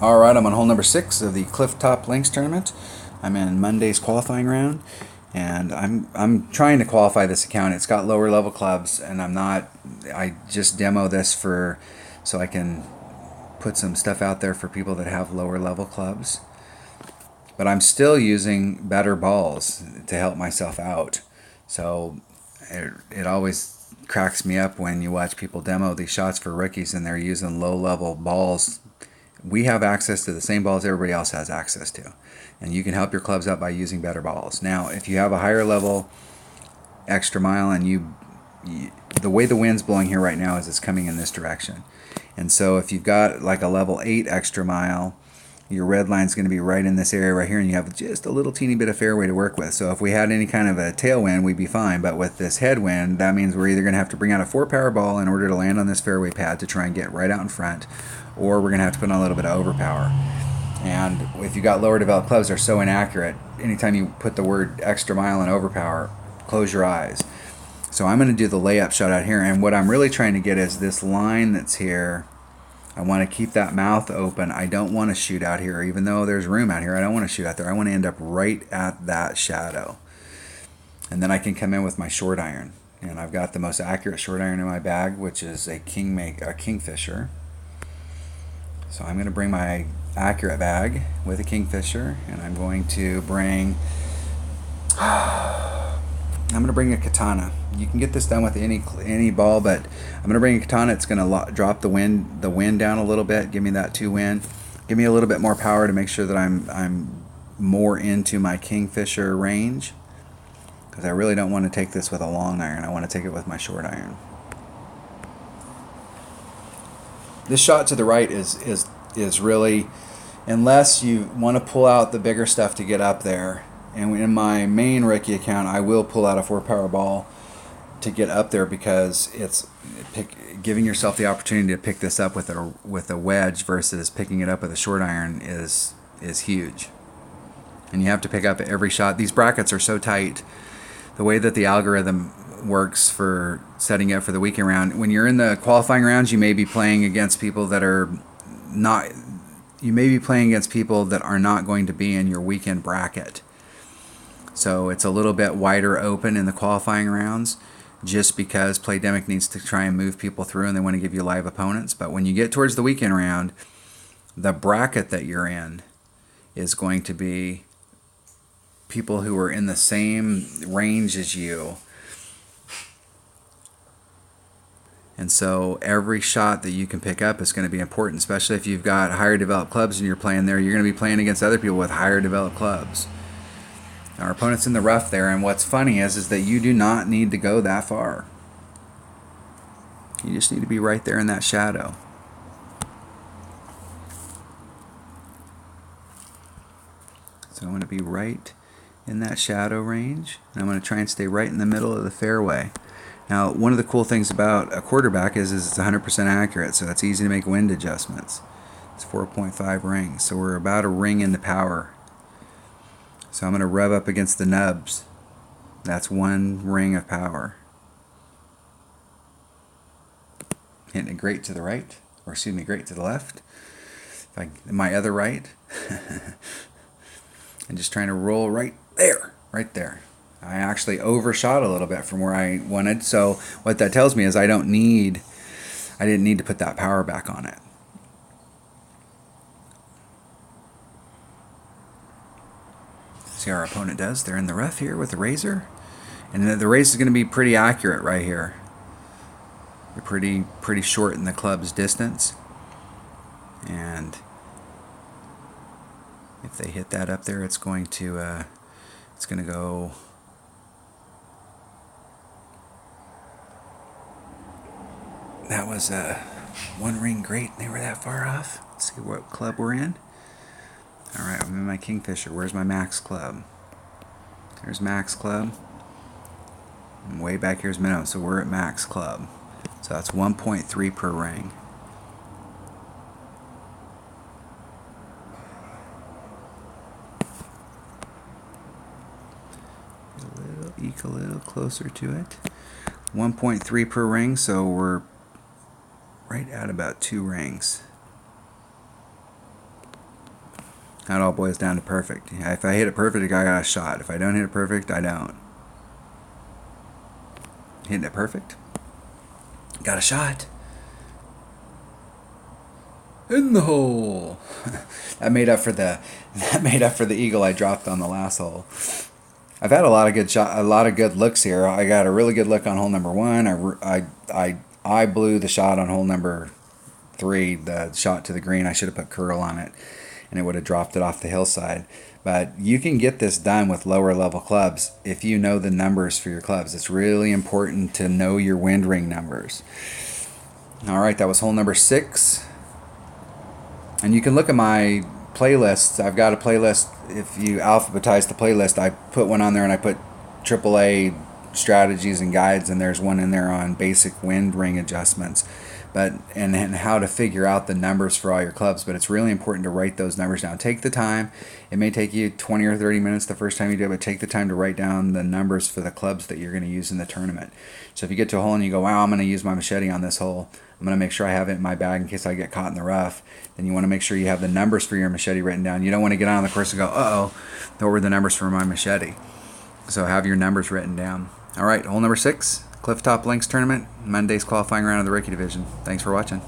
Alright, I'm on hole number 6 of the Clifftop Links tournament. I'm in Monday's qualifying round, and I'm trying to qualify this account. It's got lower level clubs, and I just demo this so I can put some stuff out there for people that have lower level clubs. But I'm still using better balls to help myself out. So it always cracks me up when you watch people demo these shots for rookies and they're using low level balls. We have access to the same balls everybody else has access to, and you can help your clubs out by using better balls. Now, if you have a higher level extra mile and the way the wind's blowing here right now is it's coming in this direction, and so if you've got like a level 8 extra mile, your red line's going to be right in this area right here, and you have just a little teeny bit of fairway to work with. So if we had any kind of a tailwind, we'd be fine. But with this headwind, that means we're either going to have to bring out a 4-power ball in order to land on this fairway pad to try and get right out in front, or we're going to have to put on a little bit of overpower. And if you got lower developed clubs, they're so inaccurate. Anytime you put the word extra mile and overpower, close your eyes. So I'm going to do the layup shot out here, and what I'm really trying to get is this line that's here. I want to keep that mouth open. I don't want to shoot out here, even though there's room out here. I don't want to shoot out there. I want to end up right at that shadow. And then I can come in with my short iron. And I've got the most accurate short iron in my bag, which is a Kingfisher. So I'm going to bring my accurate bag with a Kingfisher, and I'm going to bring a katana. You can get this done with any ball, but I'm going to bring a katana. It's going to drop the wind down a little bit. Give me that 2 wind. Give me a little bit more power to make sure that I'm more into my Kingfisher range, because I really don't want to take this with a long iron. I want to take it with my short iron. This shot to the right is really, unless you want to pull out the bigger stuff to get up there. And in my main rookie account, I will pull out a 4-power ball to get up there, because it's giving yourself the opportunity to pick this up with a wedge versus picking it up with a short iron is huge. And you have to pick up every shot. These brackets are so tight. The way that the algorithm works for setting it for the weekend round, when you're in the qualifying rounds, you may be playing against people that are not going to be in your weekend bracket. So it's a little bit wider open in the qualifying rounds, just because Playdemic needs to try and move people through, and they want to give you live opponents. But when you get towards the weekend round, the bracket that you're in is going to be people who are in the same range as you. And so every shot that you can pick up is going to be important, especially if you've got higher developed clubs and you're playing there. You're going to be playing against other people with higher developed clubs. Our opponent's in the rough there, and what's funny is that you do not need to go that far. You just need to be right there in that shadow. So I'm going to be right in that shadow range, and I'm going to try and stay right in the middle of the fairway. Now, one of the cool things about a quarterback is it's 100% accurate, so it's easy to make wind adjustments. It's 4.5 rings, so we're about a ring into power. So I'm going to rub up against the nubs. That's 1 ring of power. Hitting it great to the right, or excuse me, great to the left. My other right. And just trying to roll right there. I actually overshot a little bit from where I wanted. So what that tells me is I didn't need to put that power back on it. See how our opponent does. They're in the rough here with the razor, and the razor is going to be pretty accurate right here. They're pretty short in the club's distance, and if they hit that up there, it's going to go. That was a 1 ring great. They were that far off. Let's see what club we're in. Alright, I'm in my Kingfisher. Where's my max club? There's max club. And way back here's minimum, so we're at max club. So that's 1.3 per ring. Eke a little closer to it. 1.3 per ring, so we're right at about 2 rings. That all boils down to perfect. If I hit it perfect, I got a shot. If I don't hit it perfect, I don't. Hitting it perfect, got a shot. In the hole. That made up for the eagle I dropped on the last hole. I've had a lot of good looks here. I got a really good look on hole number 1. I blew the shot on hole number 3, the shot to the green. I should have put curl on it, and it would have dropped it off the hillside. But you can get this done with lower level clubs if you know the numbers for your clubs. It's really important to know your wind ring numbers. All right, that was hole number 6. And you can look at my playlists. I've got a playlist. If you alphabetize the playlist, I put one on there, and I put AAA strategies and guides, and there's one in there on basic wind ring adjustments, and how to figure out the numbers for all your clubs. But it's really important to write those numbers down. Take the time. It may take you 20 or 30 minutes the first time you do it, but take the time to write down the numbers for the clubs that you're going to use in the tournament. So if you get to a hole and you go, wow, I'm going to use my machete on this hole, I'm going to make sure I have it in my bag in case I get caught in the rough, then you want to make sure you have the numbers for your machete written down. You don't want to get on the course and go, uh-oh, what were the numbers for my machete? So have your numbers written down. All right, hole number 6, Clifftop Links Tournament, Monday's qualifying round of the Rookie Division. Thanks for watching.